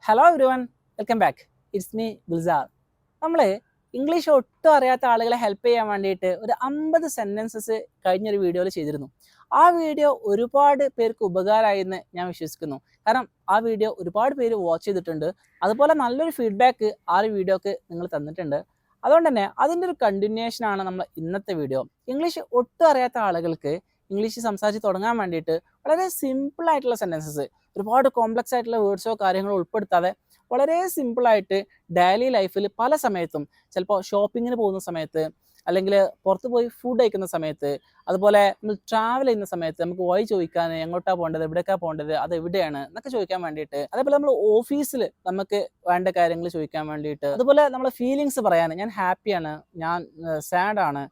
Hello every one, welcome back. It's me Gulzar. നമ്മൾ English ഒട്ടും അറിയാത്ത ആളുകളെ ഹെൽപ്പ് ചെയ്യാൻ വേണ്ടിയിട്ട് ഒരു 50 സെൻറ്റൻസസ് കഴിഞ്ഞൊരു വീഡിയോയിൽ ചെയ്തിരുന്നു. ആ വീഡിയോ ഒരുപാട് പേർക്ക് ഉപകാരമായി എന്ന് ഞാൻ വിശ്വസിക്കുന്നു. കാരണം ആ വീഡിയോ ഒരുപാട് പേര് വാച്ച് ചെയ്തിട്ടുണ്ട്. അതുപോലെ നല്ലൊരു ഫീഡ്ബാക്ക് ആ ഒരു വീഡിയോക്ക് നിങ്ങൾ തന്നിട്ടുണ്ട്. അതുകൊണ്ട് തന്നെ അതിൻ്റെ ഒരു കണ്ടിന്യൂഷനാണ് നമ്മൾ ഇന്നത്തെ വീഡിയോ. ഇംഗ്ലീഷ് ഒട്ടും അറിയാത്ത ആളുകൾക്ക് ഇംഗ്ലീഷ് സംസാരിച്ച് തുടങ്ങാൻ വേണ്ടിയിട്ട് വളരെ സിമ്പിൾ ആയിട്ടുള്ള സെൻറ്റൻസസ്, ഒരുപാട് കോംപ്ലക്സ് ആയിട്ടുള്ള വേർഡ്സോ കാര്യങ്ങളോ ഉൾപ്പെടുത്താതെ വളരെ സിമ്പിളായിട്ട് ഡെയിലി ലൈഫിൽ പല സമയത്തും, ചിലപ്പോൾ ഷോപ്പിങ്ങിന് പോകുന്ന സമയത്ത്, അല്ലെങ്കിൽ പുറത്ത് പോയി ഫുഡ് കഴിക്കുന്ന സമയത്ത്, അതുപോലെ നമ്മൾ ട്രാവൽ ചെയ്യുന്ന സമയത്ത് നമുക്ക് വഴി ചോദിക്കാൻ, എങ്ങോട്ടാണ് പോകേണ്ടത്, എവിടേക്കാണ് പോകേണ്ടത്, അത് എവിടെയാണ് എന്നൊക്കെ ചോദിക്കാൻ വേണ്ടിയിട്ട്, അതേപോലെ നമ്മൾ ഓഫീസിൽ നമുക്ക് വേണ്ട കാര്യങ്ങൾ ചോദിക്കാൻ വേണ്ടിയിട്ട്, അതുപോലെ നമ്മളെ ഫീലിങ്സ് പറയാൻ, ഞാൻ ഹാപ്പിയാണ്, ഞാൻ സാഡാണ്,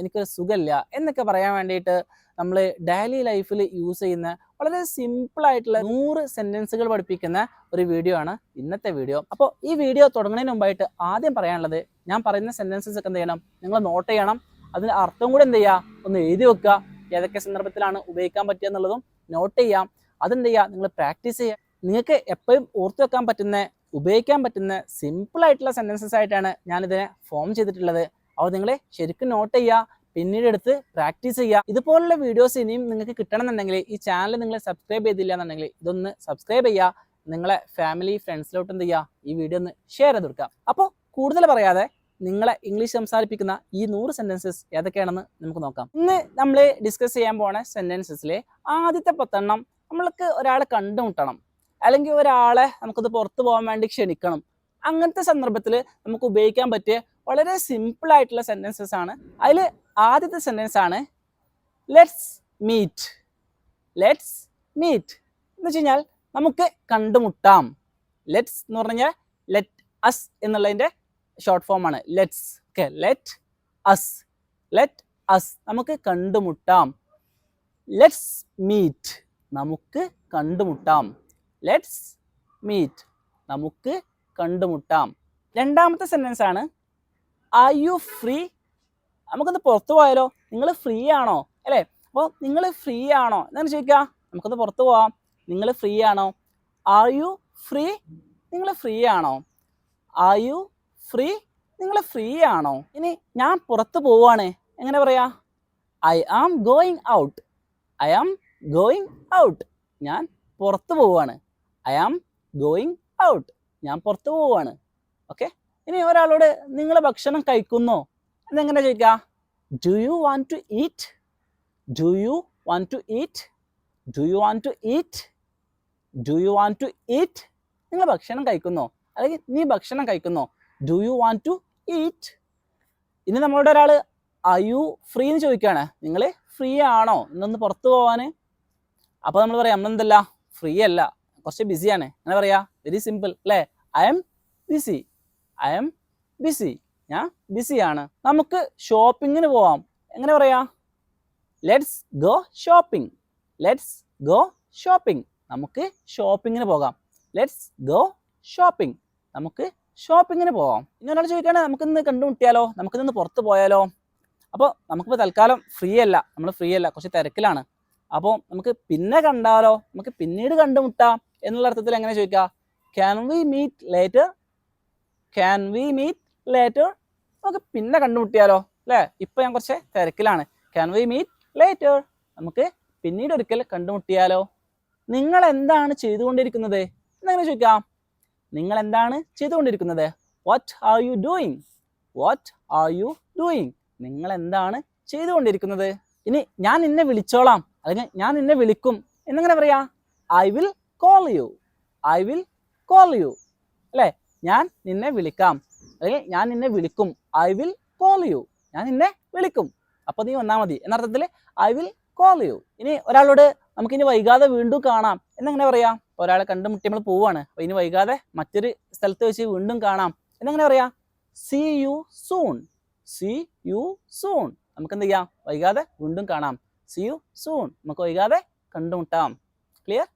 എനിക്കൊരു സുഖമില്ല എന്നൊക്കെ പറയാൻ വേണ്ടിയിട്ട് നമ്മൾ ഡെയിലി ലൈഫിൽ യൂസ് ചെയ്യുന്ന വളരെ സിമ്പിളായിട്ടുള്ള 100 സെൻറ്റൻസുകൾ പഠിപ്പിക്കുന്ന ഒരു വീഡിയോ ആണ് ഇന്നത്തെ വീഡിയോ. അപ്പോൾ ഈ വീഡിയോ തുടങ്ങുന്നതിന് മുമ്പായിട്ട് ആദ്യം പറയാനുള്ളത്, ഞാൻ പറയുന്ന സെൻറ്റൻസസ് ഒക്കെ എന്ത് ചെയ്യണം, നിങ്ങൾ നോട്ട് ചെയ്യണം. അതിൻ്റെ അർത്ഥം കൂടെ എന്ത് ചെയ്യുക, ഒന്ന് എഴുതി വെക്കുക. ഏതൊക്കെ സന്ദർഭത്തിലാണ് ഉപയോഗിക്കാൻ പറ്റുക എന്നുള്ളതും നോട്ട് ചെയ്യാം. അതെന്ത് ചെയ്യുക, നിങ്ങൾ പ്രാക്ടീസ് ചെയ്യുക. നിങ്ങൾക്ക് എപ്പോഴും ഓർത്ത് വെക്കാൻ പറ്റുന്ന, ഉപയോഗിക്കാൻ പറ്റുന്ന സിമ്പിളായിട്ടുള്ള സെൻറ്റൻസസ് ആയിട്ടാണ് ഞാനിതിനെ ഫോം ചെയ്തിട്ടുള്ളത്. അപ്പോൾ നിങ്ങൾ ശരിക്കും നോട്ട് ചെയ്യുക, പിന്നീട് എടുത്ത് പ്രാക്ടീസ് ചെയ്യുക. ഇതുപോലുള്ള വീഡിയോസ് ഇനിയും നിങ്ങൾക്ക് കിട്ടണമെന്നുണ്ടെങ്കിൽ ഈ ചാനൽ നിങ്ങൾ സബ്സ്ക്രൈബ് ചെയ്തില്ല എന്നുണ്ടെങ്കിൽ ഇതൊന്ന് സബ്സ്ക്രൈബ് ചെയ്യുക. നിങ്ങളെ ഫാമിലി ഫ്രണ്ട്സിലോട്ട് എന്ത് ചെയ്യുക, ഈ വീഡിയോ ഒന്ന് ഷെയർ ചെയ്ത് കൊടുക്കുക. അപ്പോൾ കൂടുതൽ പറയാതെ നിങ്ങളെ ഇംഗ്ലീഷ് സംസാരിപ്പിക്കുന്ന ഈ 100 സെൻറ്റൻസസ് ഏതൊക്കെയാണെന്ന് നമുക്ക് നോക്കാം. ഇന്ന് നമ്മൾ ഡിസ്കസ് ചെയ്യാൻ പോണ സെൻറ്റൻസസിൽ ആദ്യത്തെ 10 നമ്മൾക്ക് ഒരാളെ കണ്ടുമുട്ടണം, അല്ലെങ്കിൽ ഒരാളെ നമുക്കത് പുറത്ത് പോകാൻ വേണ്ടി ക്ഷണിക്കണം. അങ്ങനത്തെ സന്ദർഭത്തിൽ നമുക്ക് ഉപയോഗിക്കാൻ പറ്റിയ വളരെ സിമ്പിൾ ആയിട്ടുള്ള സെൻറ്റൻസസ് ആണ്. അതിൽ ആദ്യത്തെ സെൻറ്റൻസ് ആണ് ലെറ്റ്സ് മീറ്റ്. ലെറ്റ്സ് മീറ്റ് എന്ന് വെച്ച് കഴിഞ്ഞാൽ നമുക്ക് കണ്ടുമുട്ടാം. ലെറ്റ്സ് എന്ന് പറഞ്ഞു കഴിഞ്ഞാൽ ലെറ്റ് അസ് എന്നുള്ളതിൻ്റെ ഷോർട്ട് ഫോം ആണ് let's. Okay, let us, let us, നമുക്ക് കണ്ടുമുട്ടാം. ലെറ്റ്സ് മീറ്റ്, നമുക്ക് കണ്ടുമുട്ടാം. ലെറ്റ്സ് മീറ്റ്, നമുക്ക് കണ്ടുമുട്ടാം. രണ്ടാമത്തെ സെൻറ്റൻസ് ആണ് ആർ യു ഫ്രീ. നമുക്കൊന്ന് പുറത്ത് പോയാലോ, നിങ്ങൾ ഫ്രീ ആണോ അല്ലേ? അപ്പോൾ നിങ്ങൾ ഫ്രീ ആണോ എന്നാണ് ചോദിക്കുക. നമുക്കൊന്ന് പുറത്ത് പോവാം, നിങ്ങൾ ഫ്രീ ആണോ? ആർ യു ഫ്രീ, നിങ്ങൾ ഫ്രീ ആണോ? ആർ യു ഫ്രീ, നിങ്ങൾ ഫ്രീ ആണോ? ഇനി ഞാൻ പുറത്ത് പോവാണ്, എങ്ങനെ പറയാ? I am going out. I am going out, ഞാൻ പുറത്ത് പോവാണ്. ഐ ആം ഗോയിങ് ഔട്ട്, ഞാൻ പുറത്ത് പോവാണ്. ഓക്കെ, ഇനി ഒരാളോട് നിങ്ങൾ ഭക്ഷണം കഴിക്കുന്നോ എന്നെങ്ങനെ ചോദിക്കുക? Do you want to eat? Do you want to eat? Do you want to eat? Do you want to eat? നിങ്ങൾ ഭക്ഷണം കഴിക്കുന്നോ, അല്ലെങ്കിൽ നീ ഭക്ഷണം കഴിക്കുന്നോ? Do you want to eat? ഇനി നമ്മളോട് ഒരാൾ ആർ യു ഫ്രീ എന്ന് ചോദിക്കുകയാണ്, നിങ്ങൾ ഫ്രീ ആണോ ഇന്നൊന്ന് പുറത്ത് പോവാൻ? അപ്പോൾ നമ്മൾ പറയാം, നമ്മളെന്തല്ല, ഫ്രീ അല്ല, കുറച്ച് ബിസിയാണ്. അങ്ങനെ പറയാ, വെരി സിമ്പിൾ അല്ലേ? I am busy. I am busy, ഞാൻ ബിസിയാണ്. നമുക്ക് ഷോപ്പിങ്ങിന് പോവാം, എങ്ങനെ പറയാ? Let's go shopping. Let's go shopping, നമുക്ക് ഷോപ്പിങ്ങിന് പോകാം. ലെറ്റ്സ് ഗോ ഷോപ്പിംഗ്, നമുക്ക് ഷോപ്പിങ്ങിന് പോകാം. ഇനി ഒരാൾ ചോദിക്കുകയാണ്, നമുക്കിന്ന് കണ്ടുമുട്ടിയാലോ, നമുക്കിന്ന് പുറത്ത് പോയാലോ? അപ്പോൾ നമുക്കിപ്പോൾ തൽക്കാലം ഫ്രീ അല്ല, നമ്മൾ ഫ്രീ അല്ല, കുറച്ച് തിരക്കിലാണ്. അപ്പോൾ നമുക്ക് പിന്നെ കണ്ടാലോ, നമുക്ക് പിന്നീട് കണ്ടുമുട്ടാം എന്നുള്ള അർത്ഥത്തിൽ എങ്ങനെ ചോദിക്കുക? Can we meet later? Can we meet later, നമുക്ക് പിന്നെ കണ്ടുമുട്ടിയാലോ അല്ലേ? ഇപ്പം ഞാൻ കുറച്ച് തിരക്കിലാണ്. ക്യാൻ വി മീറ്റ് ലേറ്റർ, നമുക്ക് പിന്നീട് ഒരിക്കൽ കണ്ടുമുട്ടിയാലോ? നിങ്ങൾ എന്താണ് ചെയ്തുകൊണ്ടിരിക്കുന്നത് എന്നെങ്ങനെ ചോദിക്കാം? നിങ്ങൾ എന്താണ് ചെയ്തുകൊണ്ടിരിക്കുന്നത്? What are you doing? What are you doing, നിങ്ങൾ എന്താണ് ചെയ്തുകൊണ്ടിരിക്കുന്നത്? ഇനി ഞാൻ നിന്നെ വിളിച്ചോളാം, അല്ലെങ്കിൽ ഞാൻ നിന്നെ വിളിക്കും എന്നെങ്ങനെ പറയാ? I will call you. I will call you അല്ലേ? ഞാൻ നിന്നെ വിളിക്കാം, അല്ലെങ്കിൽ ഞാൻ നിന്നെ വിളിക്കും. ഐ വിൽ കോൾ യു, ഞാൻ നിന്നെ വിളിക്കും, അപ്പോൾ നീ വന്നാൽ മതി എന്നർത്ഥത്തിൽ ഐ വിൽ കോൾ യു. ഇനി ഒരാളോട് നമുക്കിനി വൈകാതെ വീണ്ടും കാണാം എന്നെങ്ങനെ പറയാം? ഒരാളെ കണ്ടുമുട്ടി നമ്മൾ പോവാണ്, അപ്പോൾ ഇനി വൈകാതെ മറ്റൊരു സ്ഥലത്ത് വെച്ച് വീണ്ടും കാണാം എന്നെങ്ങനെ പറയാം? See you soon. See you soon, നമുക്ക് എന്ത് ചെയ്യാം? വൈകാതെ വീണ്ടും കാണാം. സീ യു സൂൺ, നമുക്ക് വൈകാതെ കണ്ടുമുട്ടാം. ക്ലിയർ?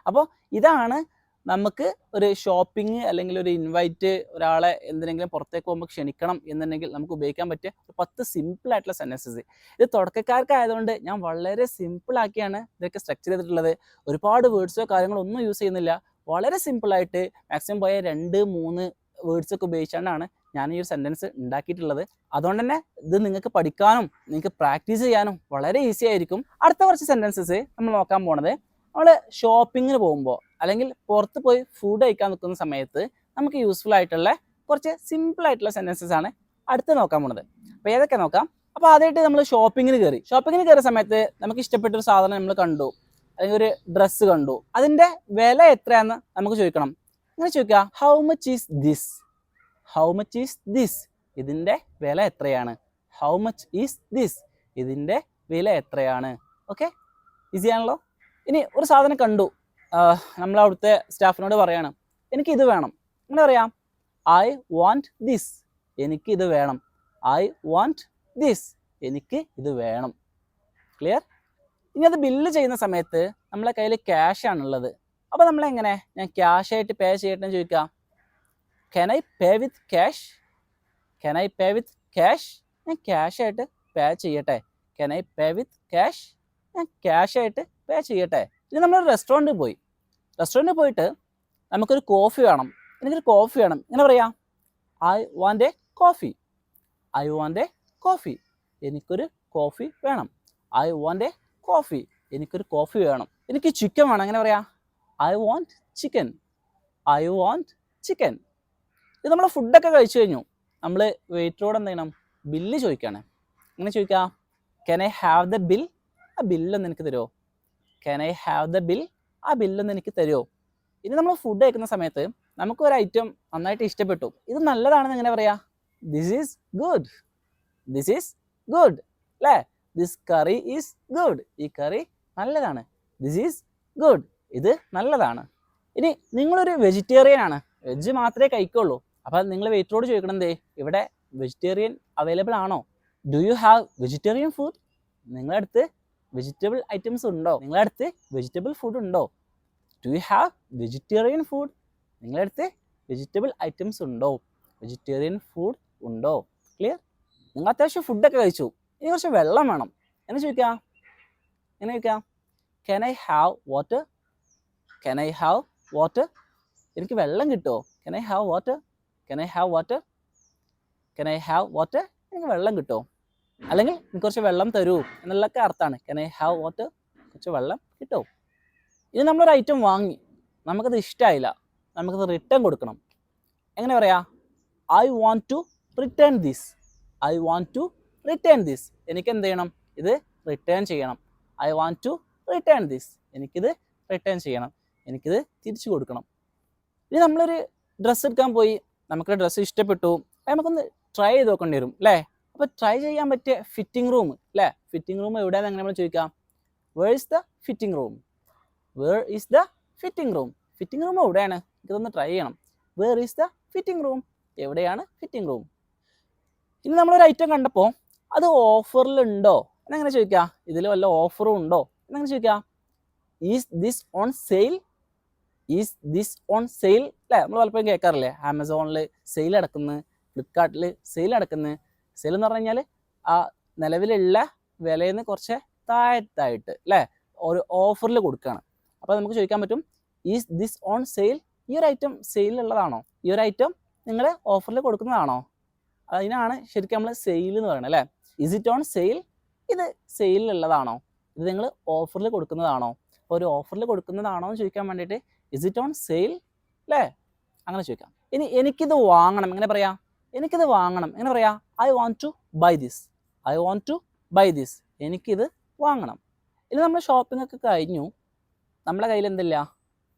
അപ്പോൾ ഇതാണ് നമുക്ക് ഒരു ഷോപ്പിംഗ് അല്ലെങ്കിൽ ഒരു ഇൻവൈറ്റ്, ഒരാളെ എന്തിനെങ്കിലും പുറത്തേക്ക് പോകുമ്പോൾ ക്ഷണിക്കണം എന്നുണ്ടെങ്കിൽ നമുക്ക് ഉപയോഗിക്കാൻ പറ്റിയ 10 സിമ്പിൾ ആയിട്ടുള്ള സെൻറ്റൻസസ്. ഇത് തുടക്കക്കാർക്കായതുകൊണ്ട് ഞാൻ വളരെ സിമ്പിളാക്കിയാണ് ഇതൊക്കെ സ്ട്രക്ചർ ചെയ്തിട്ടുള്ളത്. ഒരുപാട് വേർഡ്സോ കാര്യങ്ങളോ ഒന്നും യൂസ് ചെയ്യുന്നില്ല, വളരെ സിമ്പിളായിട്ട് മാക്സിമം പോയ 2-3 വേർഡ്സ് ഒക്കെ ഉപയോഗിച്ചുകൊണ്ടാണ് ഞാൻ ഈ ഒരു സെൻറ്റൻസ് ഉണ്ടാക്കിയിട്ടുള്ളത്. അതുകൊണ്ട് തന്നെ ഇത് നിങ്ങൾക്ക് പഠിക്കാനും നിങ്ങൾക്ക് പ്രാക്ടീസ് ചെയ്യാനും വളരെ ഈസി ആയിരിക്കും. അടുത്ത കുറച്ച് സെൻറ്റൻസസ് നമ്മൾ നോക്കാൻ പോണത്, നമ്മൾ ഷോപ്പിങ്ങിന് പോകുമ്പോൾ അല്ലെങ്കിൽ പുറത്ത് പോയി ഫുഡ് കഴിക്കാൻ നിൽക്കുന്ന സമയത്ത് നമുക്ക് യൂസ്ഫുൾ ആയിട്ടുള്ള കുറച്ച് സിമ്പിൾ ആയിട്ടുള്ള സെൻറ്റൻസസ് ആണ് അടുത്ത് നോക്കാൻ പോണത്. അപ്പോൾ ഏതൊക്കെ നോക്കാം. അപ്പോൾ ആദ്യമായിട്ട് നമ്മൾ ഷോപ്പിങ്ങിന് കയറിയ സമയത്ത് നമുക്ക് ഇഷ്ടപ്പെട്ടൊരു സാധനം നമ്മൾ കണ്ടു, അല്ലെങ്കിൽ ഒരു ഡ്രസ്സ് കണ്ടു, അതിൻ്റെ വില എത്രയാണെന്ന് നമുക്ക് ചോദിക്കണം. ഇങ്ങനെ ചോദിക്കുക, how much is this, how much is this, ഇതിൻ്റെ വില എത്രയാണ്. ഹൗ മച്ച് ഈസ് ദിസ്, ഇതിൻ്റെ വില എത്രയാണ്. ഓക്കെ, ഈസി ആണല്ലോ. ഇനി ഒരു സാധനം കണ്ടു, നമ്മൾ അവിടുത്തെ സ്റ്റാഫിനോട് പറയാണ്, എനിക്കിത് വേണം. അങ്ങനെ പറയാം, ഐ വാണ്ട് ദിസ്, എനിക്കിത് വേണം. ഐ വാണ്ട് ദിസ്, എനിക്ക് ഇത് വേണം. ക്ലിയർ. ഇനി അത് ബില്ല് ചെയ്യുന്ന സമയത്ത് നമ്മളെ കയ്യിൽ ക്യാഷ് ആണുള്ളത്. അപ്പോൾ നമ്മളെങ്ങനെ, ഞാൻ ക്യാഷ് ആയിട്ട് പേ ചെയ്യട്ടെ എന്ന് ചോദിക്കാം. Can I pay with cash, can I pay with cash, ഞാൻ ക്യാഷ് ആയിട്ട് പേ ചെയ്യട്ടെ. Can I pay with cash, ഞാൻ ക്യാഷ് ആയിട്ട് പേ ചെയ്യട്ടെ. ഇനി നമ്മളൊരു റെസ്റ്റോറൻറ്റിൽ പോയിട്ട് നമുക്കൊരു കോഫി വേണം, എനിക്കൊരു കോഫി വേണം. ഇങ്ങനെ പറയാം, I want A coffee, I want A coffee, എനിക്കൊരു കോഫി വേണം. ഐ വാണ്ട് എ കോഫി, എനിക്കൊരു കോഫി വേണം. എനിക്ക് ചിക്കൻ വേണം. എങ്ങനെ പറയാം, I want chicken, I want chicken. ഇത് നമ്മൾ ഫുഡൊക്കെ കഴിച്ചു കഴിഞ്ഞു, നമ്മൾ വെയിറ്ററോട് എന്ത് ചെയ്യണം, ബില്ല് ചോദിക്കുകയാണ്. ഇങ്ങനെ ചോദിക്കാം, can I have the bill, ആ ബില്ലൊന്ന് എനിക്ക് തരുമോ. Can I have the bill, ആ ബില്ലൊന്ന് എനിക്ക് തരുമോ. ഇനി നമ്മൾ ഫുഡ് കഴിക്കുന്ന സമയത്ത് നമുക്ക് ഒരു ഐറ്റം നന്നായിട്ട് ഇഷ്ടപ്പെട്ടു, ഇത് നല്ലതാണെന്ന് എങ്ങനെ പറയാം, this is good, this is good അല്ലേ. ദിസ് കറി ഈസ് ഗുഡ്, ഈ കറി നല്ലതാണ്. ദിസ് ഈസ് ഗുഡ്, ഇത് നല്ലതാണ്. ഇനി നിങ്ങളൊരു വെജിറ്റേറിയൻ ആണ്, വെജ് മാത്രമേ കഴിക്കുള്ളൂ. അപ്പം നിങ്ങൾ വെയിറ്ററോട് ചോദിക്കണം, എന്തേ ഇവിടെ വെജിറ്റേറിയൻ അവൈലബിൾ ആണോ. Do you have vegetarian food, നിങ്ങളുടെ അടുത്ത് വെജിറ്റബിൾ ഐറ്റംസ് ഉണ്ടോ, നിങ്ങളുടെ അടുത്ത് വെജിറ്റബിൾ ഫുഡ് ഉണ്ടോ. Do you have vegetarian food, നിങ്ങളുടെ അടുത്ത് വെജിറ്റബിൾ ഐറ്റംസ് ഉണ്ടോ, വെജിറ്റേറിയൻ ഫുഡ് ഉണ്ടോ. ക്ലിയർ. നിങ്ങൾ അത്യാവശ്യം ഫുഡൊക്കെ കഴിച്ചു, ഇനി കുറച്ച് വെള്ളം വേണം. എന്ന് ചോദിക്കാം, എങ്ങനെ ചോദിക്കാം, can I have water, can I have water, എനിക്ക് വെള്ളം കിട്ടുമോ. Can I have water, can I have water, can I have water, എനിക്ക് വെള്ളം കിട്ടുമോ. അല്ലെങ്കിൽ എനിക്ക് കുറച്ച് വെള്ളം തരൂ എന്നുള്ളതൊക്കെ അർത്ഥമാണ്. ക്യാൻ ഐ ഹാവ് വാട്ടർ, കുറച്ച് വെള്ളം കിട്ടുമോ. ഇനി നമ്മളൊരു ഐറ്റം വാങ്ങി, നമുക്കത് ഇഷ്ടമായില്ല, നമുക്കത് റിട്ടേൺ കൊടുക്കണം. എങ്ങനെ പറയാം, I want to return this, I want to return this, എനിക്ക് എന്ത് ചെയ്യണം, ഇത് റിട്ടേൺ ചെയ്യണം. I want to return this, എനിക്കിത് റിട്ടേൺ ചെയ്യണം, എനിക്കിത് തിരിച്ചു കൊടുക്കണം. ഇനി നമ്മളൊരു ഡ്രസ്സ് എടുക്കാൻ പോയി, നമുക്ക് ഡ്രസ്സ് ഇഷ്ടപ്പെട്ടു, നമുക്കൊന്ന് ട്രൈ ചെയ്ത് നോക്കേണ്ടി വരും അല്ലേ. അപ്പോൾ ട്രൈ ചെയ്യാൻ പറ്റിയ ഫിറ്റിംഗ് റൂം അല്ലേ, ഫിറ്റിംഗ് റൂം എവിടെയാണെന്ന് എങ്ങനെ നമ്മൾ ചോദിക്കാം, where is the fitting room, where is the fitting room, fitting room എവിടെയാണ്, ഇതൊന്ന് ട്രൈ ചെയ്യണം. Where is the fitting room, എവിടെയാണ് ഫിറ്റിംഗ് റൂം. ഇനി നമ്മളൊരു ഐറ്റം കണ്ടപ്പോൾ അത് ഓഫറിലുണ്ടോ എന്നെങ്ങനെ ചോദിക്കുക, ഇതിൽ വല്ല ഓഫറും ഉണ്ടോ എന്നെങ്ങനെ ചോദിക്കുക. Is this on sale, is this on sale അല്ലേ. നമ്മൾ പലപ്പോഴും കേൾക്കാറില്ലേ, ആമസോണിൽ സെയിൽ നടക്കുന്നു, ഫ്ലിപ്കാർട്ടിൽ സെയിൽ നടക്കുന്നു. സെയിൽ എന്ന് പറഞ്ഞു കഴിഞ്ഞാൽ ആ നിലവിലുള്ള വിലയിൽ നിന്ന് കുറച്ച് താഴത്തായിട്ട് അല്ലേ, ഒരു ഓഫറിൽ കൊടുക്കുകയാണ്. അപ്പോൾ നമുക്ക് ചോദിക്കാൻ പറ്റും, ഈസ് ദിസ് ഓൺ സെയിൽ, ഈ ഒരു ഐറ്റം സെയിലുള്ളതാണോ, ഈ ഒരു ഐറ്റം നിങ്ങൾ ഓഫറിൽ കൊടുക്കുന്നതാണോ. അതിനാണ് ശരിക്കും നമ്മൾ സെയിൽ എന്ന് പറയുന്നത് അല്ലേ. ഇസ് ഇറ്റ് ഓൺ സെയിൽ, ഇത് സെയിലുള്ളതാണോ, ഇത് നിങ്ങൾ ഓഫറിൽ കൊടുക്കുന്നതാണോ. അപ്പോൾ ഒരു ഓഫറിൽ കൊടുക്കുന്നതാണോ എന്ന് ചോദിക്കാൻ വേണ്ടിയിട്ട് ഇസ് ഇറ്റ് ഓൺ സെയിൽ അല്ലേ, അങ്ങനെ ചോദിക്കാം. ഇനി എനിക്കിത് വാങ്ങണം, എങ്ങനെ പറയാം, എനിക്കിത് വാങ്ങണം എങ്ങനെ പറയാം, I want to buy this, I want to buy this, എനിക്കിത് വാങ്ങണം. ഇനി നമ്മൾ ഷോപ്പിംഗ് ഒക്കെ കഴിഞ്ഞു, നമ്മളെ കയ്യിൽ എന്തില്ല,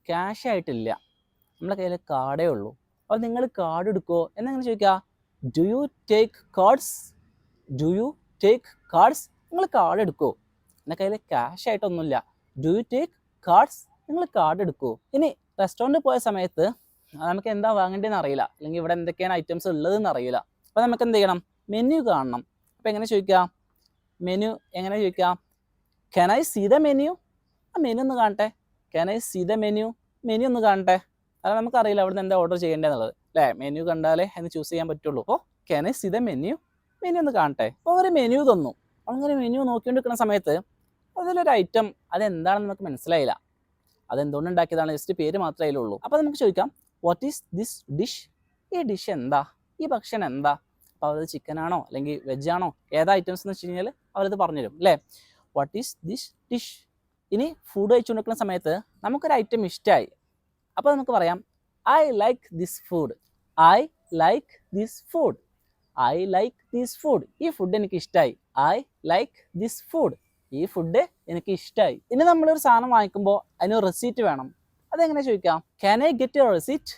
ക്യാഷ് ആയിട്ടില്ല, നമ്മളെ കയ്യിൽ കാർഡേ ഉള്ളൂ. അപ്പോൾ നിങ്ങൾ കാർഡ് എടുക്കുമോ എന്നെങ്ങനെ ചോദിക്കുക, do you take cards, do you take cards, നിങ്ങൾ കാർഡ് എടുക്കുമോ. എൻ്റെ കയ്യിൽ ക്യാഷ് ആയിട്ടൊന്നുമില്ല, ഡു യു ടേക്ക് കാർഡ്സ്, നിങ്ങൾ കാർഡ് എടുക്കുമോ. ഇനി റെസ്റ്റോറൻറ്റിൽ പോയ സമയത്ത് നമുക്ക് എന്താ വാങ്ങേണ്ടതെന്ന് അറിയില്ല, അല്ലെങ്കിൽ ഇവിടെ എന്തൊക്കെയാണ് ഐറ്റംസ് ഉള്ളതെന്ന് അറിയില്ല. അപ്പോൾ നമുക്ക് എന്ത് ചെയ്യണം, മെനു കാണണം. അപ്പോൾ എങ്ങനെ ചോദിക്കാം, മെനു എങ്ങനെ ചോദിക്കാം, can I see the menu, ആ മെനു ഒന്ന് കാണട്ടെ. Can I see the menu, menu ഒന്ന് കാണട്ടെ. അത് നമുക്കറിയില്ല അവിടെ നിന്ന് എന്താ ഓർഡർ ചെയ്യേണ്ടതെന്നുള്ളത് അല്ലേ, മെനു കണ്ടാലേ എന്ന് ചൂസ് ചെയ്യാൻ പറ്റുള്ളൂ. അപ്പോൾ can I see the menu, menu ഒന്ന് കാണട്ടെ. അപ്പോൾ ഒരു മെനു തന്നു, അങ്ങനെ മെനു നോക്കിക്കൊണ്ടിരിക്കുന്ന സമയത്ത് അതിലൊരു ഐറ്റം അതെന്താണെന്ന് നമുക്ക് മനസ്സിലായില്ല. അതെന്തുകൊണ്ട് ഉണ്ടാക്കിയതാണ്, ജസ്റ്റ് പേര് മാത്രമേ അതിലുള്ളൂ. അപ്പോൾ നമുക്ക് ചോദിക്കാം വാട്ട് ഈസ് ദിസ് ഡിഷ്, ഈ ഡിഷ് എന്താ, ഈ ഭക്ഷണം എന്താ. അപ്പോൾ അത് ചിക്കനാണോ അല്ലെങ്കിൽ വെജാണോ ഏതാ ഐറ്റംസ് എന്ന് വെച്ച് കഴിഞ്ഞാൽ അവരത് പറഞ്ഞുതരും അല്ലേ. What is this dish. ഇനി ഫുഡ് കഴിച്ചുകൊണ്ടിരിക്കുന്ന സമയത്ത് നമുക്കൊരു ഐറ്റം ഇഷ്ടമായി, അപ്പോൾ നമുക്ക് പറയാം I like this food, I like this food, I like this food. ഈ ഫുഡ് എനിക്ക് ഇഷ്ടമായി, ഐ ലൈക്ക് ദിസ് ഫുഡ്, ഈ ഫുഡ് എനിക്ക് ഇഷ്ടമായി. ഇനി നമ്മളൊരു സാധനം വാങ്ങിക്കുമ്പോൾ അതിന് റെസീറ്റ് വേണം. അതെങ്ങനെ ചോദിക്കാം, can I get A receipt,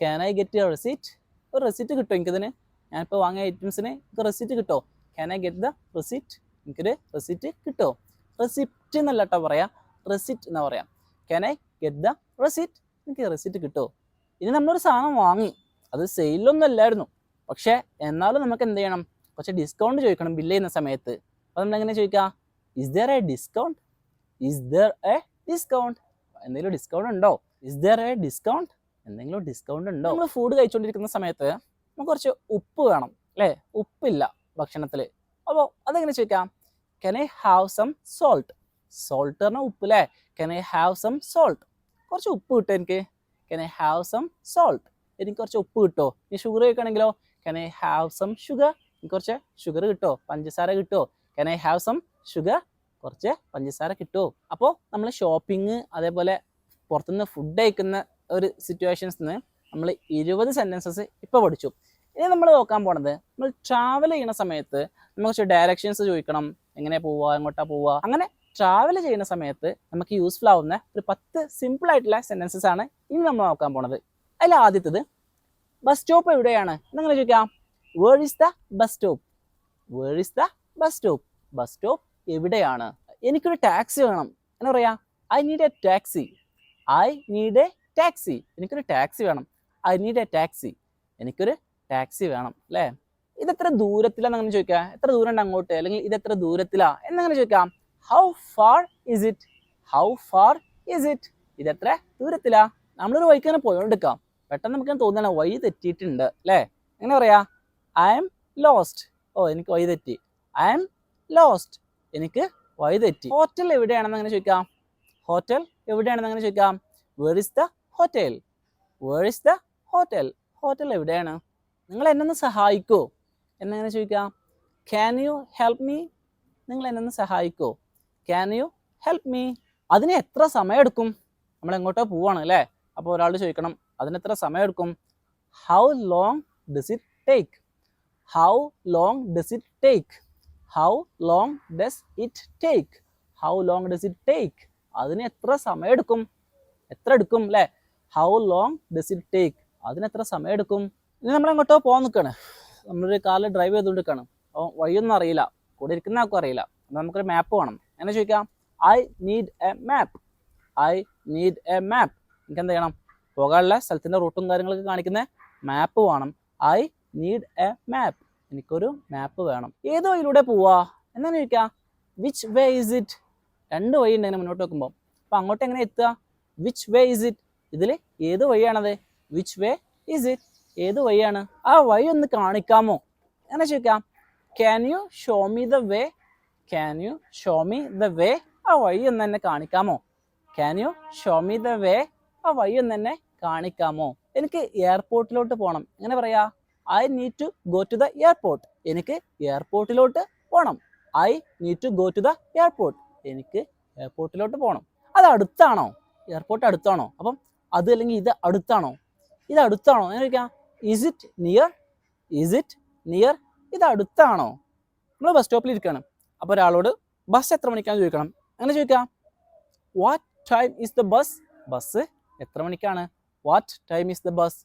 can I get A receipt. ഒരു റെസീറ്റ് കിട്ടുമോ എനിക്കിതിന്, ഞാനിപ്പോൾ വാങ്ങിയ ഐറ്റംസിന് എനിക്ക് റെസീറ്റ് കിട്ടുമോ, can I get the receipt, എനിക്കൊരു റെസീറ്റ് കിട്ടുമോ. റെസിപ്റ്റ് എന്നല്ല കേട്ടോ പറയാം, റെസിറ്റ് എന്നാ പറയാം. Can I get the receipt, എനിക്ക് റെസീറ്റ് കിട്ടുമോ. ഇനി നമ്മളൊരു സാധനം വാങ്ങി, അത് സെയിലൊന്നും അല്ലായിരുന്നു, പക്ഷേ എന്നാലും നമുക്ക് എന്ത് ചെയ്യണം, കുറച്ച് ഡിസ്കൗണ്ട് ചോദിക്കണം ബില്ല് ചെയ്യുന്ന സമയത്ത്. അപ്പോൾ നമ്മളെങ്ങനെ ചോദിക്കാം, is there A discount, is there A discount, എന്തെങ്കിലും ഡിസ്കൗണ്ട് ഉണ്ടോ, ഇസ് ദർ എ ഡിസ്കൗണ്ട്, എന്തെങ്കിലും ഡിസ്കൗണ്ട് ഉണ്ടോ. നമ്മൾ ഫുഡ് കഴിച്ചുകൊണ്ടിരിക്കുന്ന സമയത്ത് നമുക്ക് കുറച്ച് ഉപ്പ് വേണം അല്ലേ, ഉപ്പില്ല ഭക്ഷണത്തിൽ. അപ്പോൾ അതെങ്ങനെ ചോദിക്കാം, can I have some salt, salt പറഞ്ഞാൽ ഉപ്പ് അല്ലേ, can I have some salt, കുറച്ച് ഉപ്പ് കിട്ടുമോ എനിക്ക്, can I have some salt, എനിക്ക് കുറച്ച് ഉപ്പ് കിട്ടുമോ. ഇനി ഷുഗർ കഴിക്കുകയാണെങ്കിലോ, can I have some sugar, എനിക്ക് കുറച്ച് ഷുഗർ കിട്ടുമോ, പഞ്ചസാര കിട്ടുമോ, can I have some sugar, കുറച്ച് പഞ്ചസാര കിട്ടുമോ. അപ്പോൾ നമ്മൾ ഷോപ്പിംഗ് അതേപോലെ പുറത്തുനിന്ന് ഫുഡ് കഴിക്കുന്ന ഒരു സിറ്റുവേഷൻസിൽ നിന്ന് നമ്മൾ 20 സെൻറ്റൻസസ് ഇപ്പോൾ പഠിച്ചു. ഇനി നമ്മൾ നോക്കാൻ പോണത്, നമ്മൾ ട്രാവൽ ചെയ്യുന്ന സമയത്ത് നമ്മൾ കുറച്ച് ഡയറക്ഷൻസ് ചോദിക്കണം, എങ്ങനെ പോവുക, എങ്ങോട്ടാ പോവുക. അങ്ങനെ ട്രാവൽ ചെയ്യുന്ന സമയത്ത് നമുക്ക് യൂസ്ഫുൾ ആവുന്ന ഒരു 10 സിമ്പിൾ ആയിട്ടുള്ള സെൻറ്റൻസസ് ആണ് ഇനി നമ്മൾ നോക്കാൻ പോണത്. അതിൽ ആദ്യത്തത് ബസ് സ്റ്റോപ്പ് എവിടെയാണ് എന്നങ്ങനെ ചോദിക്കാം, where is the bus stop, where is the bus stop, bus stop എവിടെയാണ്. എനിക്കൊരു ടാക്സി വേണം എന്ന് പറയാം, I need a taxi, I need a taxi, എനിക്കൊരു ടാക്സി വേണം, ഐ നീഡ് എ ടാക്സി, എനിക്കൊരു ടാക്സി വേണം അല്ലേ. ഇതെത്ര ദൂരത്തിലാന്ന് അങ്ങനെ ചോദിക്കാം, എത്ര ദൂരം ഉണ്ട് അങ്ങോട്ട്, അല്ലെങ്കിൽ ഇതെത്ര ദൂരത്തിലാ എന്നങ്ങനെ ചോദിക്കാം, how far is it, how far is it, ഇതെത്ര ദൂരത്തിലാ. നമ്മളൊരു വഴിക്ക് തന്നെ പോയോണ്ടിരിക്കാം, പെട്ടെന്ന് നമുക്ക് തോന്നണം വഴി തെറ്റിയിട്ടുണ്ട് അല്ലേ. എങ്ങനെ പറയാ, ഐ എം ലോസ്റ്റ്, ഓ എനിക്ക് വഴി തെറ്റി, ഐ എം ലോസ്റ്റ്, എനിക്ക് വഴി തെറ്റി. ഹോട്ടൽ എവിടെയാണെന്ന് അങ്ങനെ ചോദിക്കാം, ഹോട്ടൽ എവിടെയാണെന്ന് അങ്ങനെ ചോദിക്കാം, where is the hotel, where is the hotel, hotel എവിടെയാണ്. നിങ്ങൾ എന്നൊന്ന് സഹായിക്കോ എന്നങ്ങനെ ചോദിക്കാം, ക്യാൻ യു ഹെൽപ്പ് മീ, നിങ്ങൾ എന്നൊന്ന് സഹായിക്കോ, ക്യാൻ യു ഹെൽപ്പ് മീ. അതിന് എത്ര സമയം എടുക്കും, നമ്മൾ എങ്ങോട്ടോ പോവാണ് അല്ലേ. അപ്പോൾ ഒരാൾ ചോദിക്കണം അതിനെത്ര സമയം എടുക്കും, how long does it take, how long does it take, how long does it take, how long does it take, അതിന് എത്ര സമയം എടുക്കും, എത്ര എടുക്കും അല്ലേ. How long does it take, അതിന് എത്ര സമയം എടുക്കും. ഇനി നമ്മൾ എങ്ങോട്ടോ പോകാൻ നിൽക്കുകയാണ്, നമ്മളൊരു കാറിൽ ഡ്രൈവ് ചെയ്തുകൊണ്ടിരിക്കുകയാണ്, അപ്പോൾ വഴിയൊന്നും അറിയില്ല, കൂടെ ഇരിക്കുന്ന ആർക്കും അറിയില്ല, അപ്പോൾ നമുക്കൊരു മാപ്പ് വേണം. എങ്ങനെ ചോദിക്കാം, I need a map, I need a map, എനിക്ക് എന്ത് ചെയ്യണം, പോകാനുള്ള സ്ഥലത്തിൻ്റെ റൂട്ടും കാര്യങ്ങളൊക്കെ കാണിക്കുന്ന മാപ്പ് വേണം, ഐ നീഡ് എ മാപ്പ്, എനിക്കൊരു മാപ്പ് വേണം. ഏത് വഴിയിലൂടെ പോവാ എന്നാണ് ചോദിക്കുക, വിച്ച് വേ ഇസ് ഇറ്റ്, 2 വഴി ഉണ്ടെങ്കിൽ മുന്നോട്ട് വെക്കുമ്പോൾ, അപ്പോൾ അങ്ങോട്ട് എങ്ങനെ എത്തുക, വിച്ച് വേ ഇസ് ഇറ്റ്, ഇതിൽ ഏത് വഴിയാണത്, വിച്ച് വേ ഇസ് ഇറ്റ്, ഏത് വഴിയാണ്, ആ വഴി ഒന്ന് കാണിക്കാമോ അങ്ങനെ ചോദിക്കാം, can you show me the way, can you show me the way, ആ വഴി ഒന്ന് എന്നെ കാണിക്കാമോ, can you show me the way, ആ വഴി ഒന്ന് എന്നെ കാണിക്കാമോ. എനിക്ക് എയർപോർട്ടിലോട്ട് പോകണം, എങ്ങനെ പറയാ, I need to go to the airport, എനിക്ക് എയർപോർട്ടിലോട്ട് പോകണം, I need to go to the airport, എനിക്ക് എയർപോർട്ടിലോട്ട് പോകണം. അത് അടുത്താണോ, എയർപോർട്ട് അടുത്താണോ, അപ്പം അത് അല്ലെങ്കിൽ ഇത് അടുത്താണോ, ഇത് അടുത്താണോ എന്ന് ചോദിക്കാം, is it near, is it near, ഇത് അടുത്താണോ. നമ്മൾ ബസ് സ്റ്റോപ്പിൽ ഇരിക്കണം, അപ്പോൾ ഒരാളോട് ബസ് എത്ര മണിക്കാണെന്ന് ചോദിക്കണം, അങ്ങനെ ചോദിക്കാം, what time is the bus, bus എത്ര മണിക്കാണ്, what time is the bus,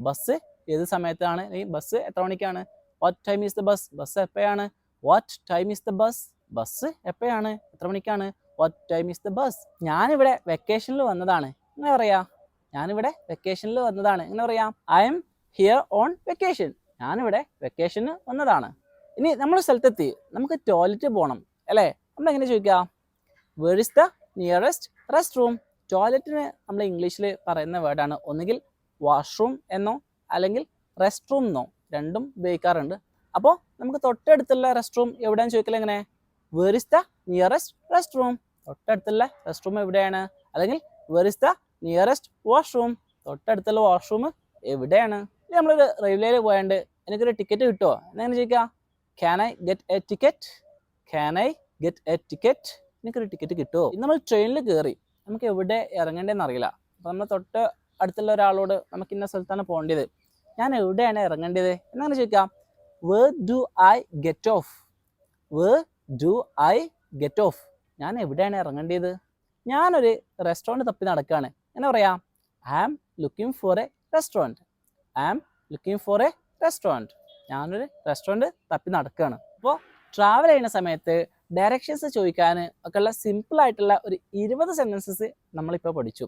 bus ഏത് സമയത്താണ്, ഈ ബസ് എത്ര മണിക്കാണ്, what time is the bus, bus എപ്പോഴാണ്, what time is the bus, bus എപ്പോഴാണ് എത്ര മണിക്കാണ്, what time is the bus. ഞാനിവിടെ വെക്കേഷനിൽ വന്നതാണ്, എങ്ങനെ പറയാ, ഞാനിവിടെ വെക്കേഷനിൽ വന്നതാണ്, എങ്ങനെ പറയാം, I am here on vacation, ഞാനിവിടെ വെക്കേഷന് വന്നതാണ്. ഇനി നമ്മൾ സ്ഥലത്തെത്തി, നമുക്ക് ടോയ്ലറ്റ് പോകണം അല്ലേ, നമ്മളെങ്ങനെ ചോദിക്കാം, where is the nearest restroom. ടോയ്ലറ്റിന് നമ്മൾ ഇംഗ്ലീഷിൽ പറയുന്ന വേർഡാണ് ഒന്നുകിൽ വാഷ്റൂം എന്നോ അല്ലെങ്കിൽ റെസ്റ്റ് റൂം എന്നോ, രണ്ടും ഉപയോഗിക്കാറുണ്ട്. അപ്പോൾ നമുക്ക് തൊട്ടടുത്തുള്ള റെസ്റ്റ് റൂം എവിടെയാണെന്ന് ചോദിക്കൽ എങ്ങനെ, where is the nearest restroom, തൊട്ടടുത്തുള്ള റെസ്റ്റ് റൂം എവിടെയാണ്, അല്ലെങ്കിൽ where is the nearest washroom? തൊട്ടടുത്തുള്ള വാഷ്റൂം എവിടെയാണ്? നമ്മളൊരു റെയിൽവേയിൽ പോയാണ്ട് എനിക്കൊരു ടിക്കറ്റ് കിട്ടുമോ എന്നെങ്ങനെ ചോദിക്കാം? Can I get a ticket? Can I get a ticket? എനിക്കൊരു ടിക്കറ്റ് കിട്ടുമോ? ഇന്ന് നമ്മൾ ട്രെയിനിൽ കയറി, നമുക്ക് എവിടെ ഇറങ്ങേണ്ടതെന്ന് അറിയില്ല. അപ്പോൾ നമ്മൾ തൊട്ട് അടുത്തുള്ള ഒരാളോട് നമുക്ക് ഇന്ന സ്ഥലത്താണ് പോകേണ്ടത്, ഞാൻ എവിടെയാണ് ഇറങ്ങേണ്ടത് എന്നങ്ങനെ ചോദിക്കാം? Where do I get off? Where do I get off? ഞാൻ എവിടെയാണ് ഇറങ്ങേണ്ടത്? ഞാനൊരു റെസ്റ്റോറൻറ്റ് തപ്പി നടക്കുകയാണ്, എന്നാ പറയാം? I am looking for a restaurant. I am looking for a restaurant. ഞാനൊരു റെസ്റ്റോറൻറ്റ് തപ്പി നടക്കുകയാണ്. അപ്പോൾ ട്രാവൽ ചെയ്യുന്ന സമയത്ത് ഡയറക്ഷൻസ് ചോദിക്കാൻ ഒക്കെ ഉള്ള സിമ്പിൾ ആയിട്ടുള്ള ഒരു 20 സെൻറ്റൻസസ് നമ്മളിപ്പോൾ പഠിച്ചു.